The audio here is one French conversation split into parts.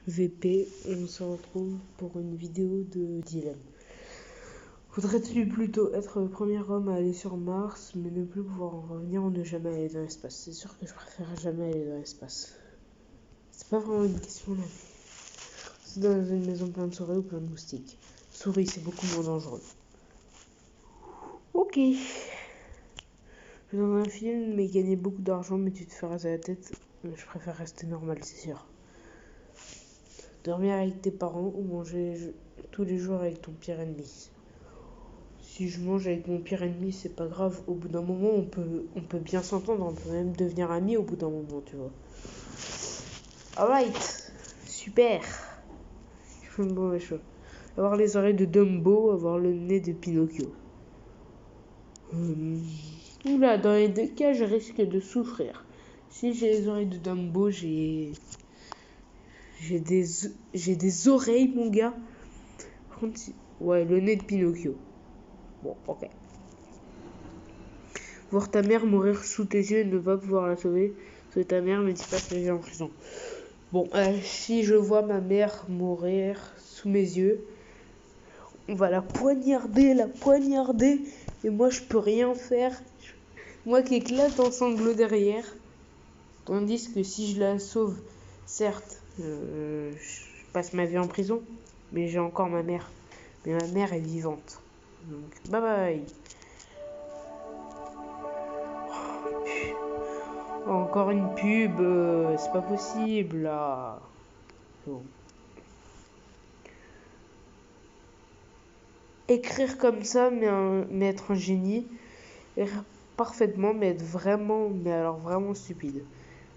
VP, on se retrouve pour une vidéo de dilemme. Voudrais-tu plutôt être le premier homme à aller sur Mars, mais ne plus pouvoir en revenir, ou ne jamais aller dans l'espace? C'est sûr que je préfère jamais aller dans l'espace. C'est pas vraiment une question là. C'est dans une maison pleine de souris ou plein de moustiques. Souris, c'est beaucoup moins dangereux. Ok. Dans un film, mais gagner beaucoup d'argent, mais tu te fais raser la tête, je préfère rester normal, c'est sûr. Dormir avec tes parents ou manger tous les jours avec ton pire ennemi. Si je mange avec mon pire ennemi, c'est pas grave. Au bout d'un moment, on peut bien s'entendre. On peut même devenir amis au bout d'un moment, tu vois. Alright. Super. Bon, ouais, chaud. Avoir les oreilles de Dumbo, avoir le nez de Pinocchio. Oula, dans les deux cas, je risque de souffrir. Si j'ai les oreilles de Dumbo, j'ai des oreilles, mon gars. Par contre, ouais, le nez de Pinocchio. Bon, ok. Voir ta mère mourir sous tes yeux et ne pas pouvoir la sauver. C'est ta mère, mais tu passes la vie en prison. Bon, si je vois ma mère mourir sous mes yeux, on va la poignarder, et moi je peux rien faire. Moi qui éclate en sanglots derrière. Tandis que si je la sauve, certes, je passe ma vie en prison, mais j'ai encore ma mère. Mais ma mère est vivante. Donc, bye bye. Encore une pub, c'est pas possible là. Bon. Écrire comme ça, mais être un génie. Écrire parfaitement, mais être vraiment, mais alors vraiment stupide.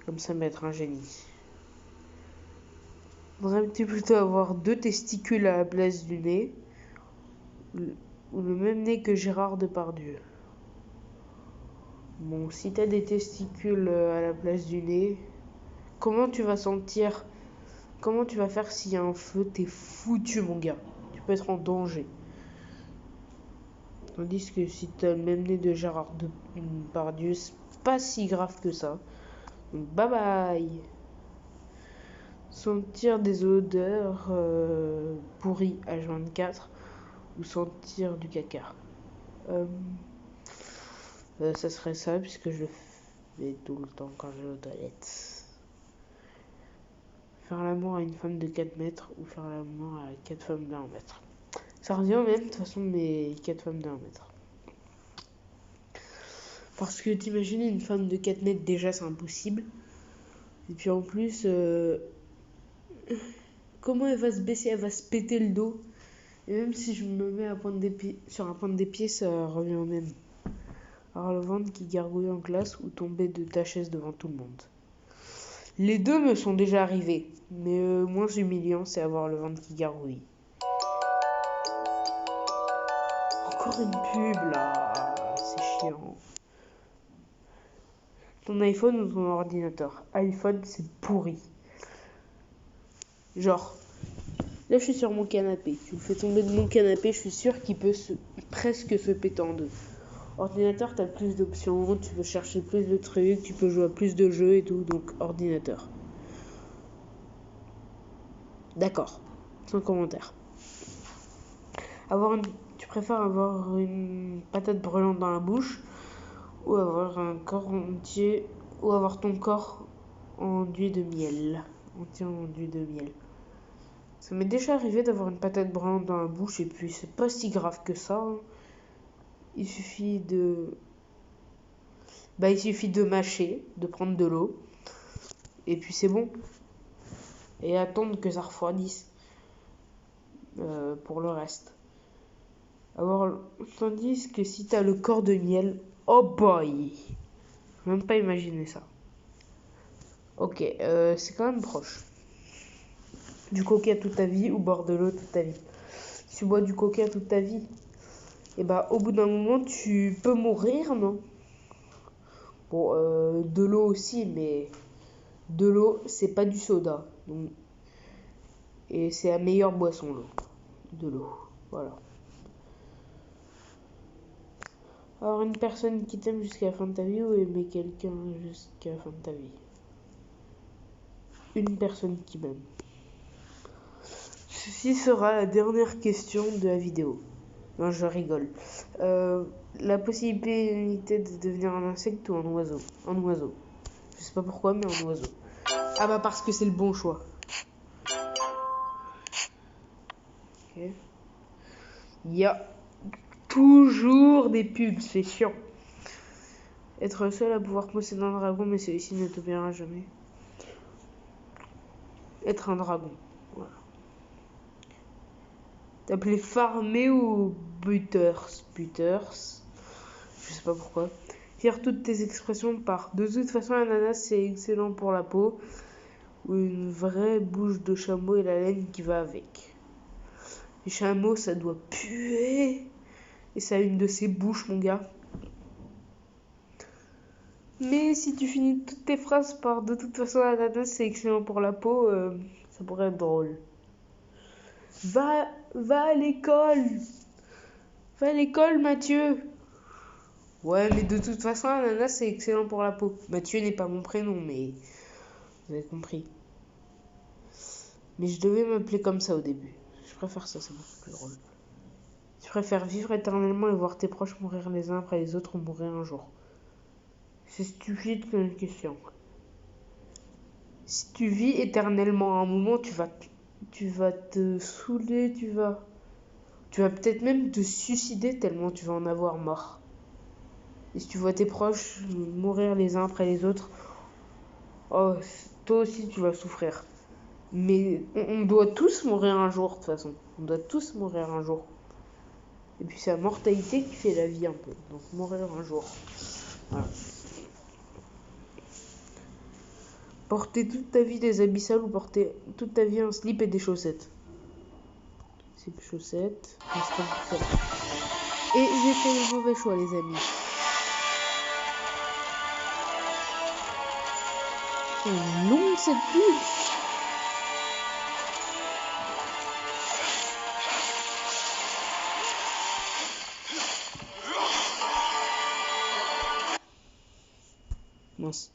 Comme ça, mais être un génie. Voudrais-tu plutôt avoir 2 testicules à la place du nez, ou le même nez que Gérard Depardieu? Bon, si t'as des testicules à la place du nez, comment tu vas sentir? Comment tu vas faire s'il y a un feu? T'es foutu, mon gars. Tu peux être en danger. Tandis que si t'as le même nez de Gérard Depardieu, c'est pas si grave que ça. Donc, bye bye. Sentir des odeurs pourries H24 ou sentir du caca. Ça serait ça, puisque je le fais tout le temps quand je vais aux toilettes. Faire l'amour à une femme de 4 mètres ou faire l'amour à 4 femmes de 1 mètre. Ça revient au même, de toute façon, mais 4 femmes de 1 mètre. Parce que t'imagines une femme de 4 mètres, déjà c'est impossible. Et puis en plus, comment elle va se baisser? Elle va se péter le dos. Et même si je me mets sur la pointe des pieds, ça revient au même. Avoir le ventre qui gargouille en classe ou tomber de ta chaise devant tout le monde. Les deux me sont déjà arrivés, mais moins humiliant, c'est avoir le ventre qui gargouille. Encore une pub là, c'est chiant. Ton iPhone ou ton ordinateur? iPhone, c'est pourri. Genre, là je suis sur mon canapé, tu le fais tomber de mon canapé, je suis sûr qu'il peut presque se péter en deux. Ordinateur, t'as plus d'options, tu peux chercher plus de trucs, tu peux jouer à plus de jeux et tout, donc ordinateur. D'accord, sans commentaire. Tu préfères avoir une patate brûlante dans la bouche ou avoir un corps entier ou avoir ton corps enduit de miel, entier enduit de miel. Ça m'est déjà arrivé d'avoir une patate brûlante dans la bouche et puis c'est pas si grave que ça. Hein. Il suffit de mâcher, de prendre de l'eau et puis c'est bon. Et attendre que ça refroidisse pour le reste. Tandis que si t'as le corps de miel, oh boy, même pas imaginer ça. Ok, c'est quand même proche. Du coca toute ta vie ou boire de l'eau toute ta vie? Si tu bois du coca toute ta vie, et bah au bout d'un moment tu peux mourir, non? Bon, de l'eau aussi, mais de l'eau c'est pas du soda, donc et c'est la meilleure boisson l'eau, de l'eau, voilà. Alors une personne qui t'aime jusqu'à la fin de ta vie ou aimer quelqu'un jusqu'à la fin de ta vie? une personne qui m'aime. Ceci sera la dernière question de la vidéo. Non, je rigole. La possibilité de devenir un insecte ou un oiseau? Un oiseau. Je sais pas pourquoi, mais un oiseau. Ah bah parce que c'est le bon choix. Ok. Il y a toujours des pubs, c'est chiant. Être le seul à pouvoir posséder un dragon, mais celui-ci ne t'obéira jamais. Être un dragon. Voilà. T'appeler Farmé ou Butters? Butters. Je sais pas pourquoi. Faire toutes tes expressions par de toute façon, l'ananas c'est excellent pour la peau. Ou une vraie bouche de chameau et la laine qui va avec. Les chameaux, ça doit puer. Et ça a une de ses bouches, mon gars. Mais si tu finis toutes tes phrases par de toute façon, l'ananas c'est excellent pour la peau, ça pourrait être drôle. Va à l'école. Va à l'école, Mathieu. Ouais, mais de toute façon, l'ananas c'est excellent pour la peau. Mathieu n'est pas mon prénom, mais vous avez compris. Mais je devais m'appeler comme ça au début. Je préfère ça, c'est beaucoup plus drôle. Tu préfères vivre éternellement et voir tes proches mourir les uns après les autres ou mourir un jour? C'est stupide comme question. Si tu vis éternellement, à un moment, tu vas te saouler, tu vas peut-être même te suicider tellement tu vas en avoir marre. Et si tu vois tes proches mourir les uns après les autres, oh, toi aussi tu vas souffrir. Mais on doit tous mourir un jour de toute façon. On doit tous mourir un jour. Et puis c'est la mortalité qui fait la vie un peu. Donc mourir un jour. Voilà. Porter toute ta vie des habits sales ou porter toute ta vie un slip et des chaussettes? Slip, chaussettes, et j'ai fait le mauvais choix, les amis. C'est long cette pub. Mince.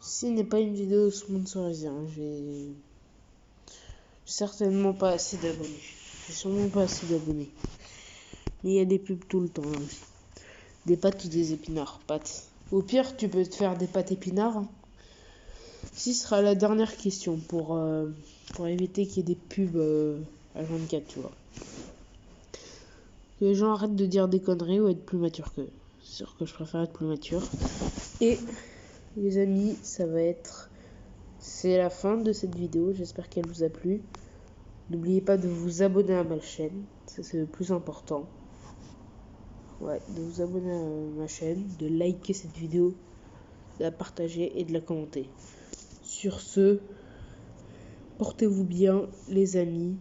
Ceci n'est pas une vidéo sponsorisée. J'ai certainement pas assez d'abonnés. J'ai sûrement pas assez d'abonnés. Mais il y a des pubs tout le temps là aussi. Des pâtes ou des épinards? Pâtes. Au pire, tu peux te faire des pâtes épinards. Ceci sera la dernière question pour éviter qu'il y ait des pubs à 24, tu vois. Que les gens arrêtent de dire des conneries ou être plus mature qu'eux. C'est sûr que je préfère être plus mature. Et les amis, c'est la fin de cette vidéo. J'espère qu'elle vous a plu. N'oubliez pas de vous abonner à ma chaîne. Ça, c'est le plus important. Ouais, de vous abonner à ma chaîne, de liker cette vidéo, de la partager et de la commenter. Sur ce, portez-vous bien, les amis.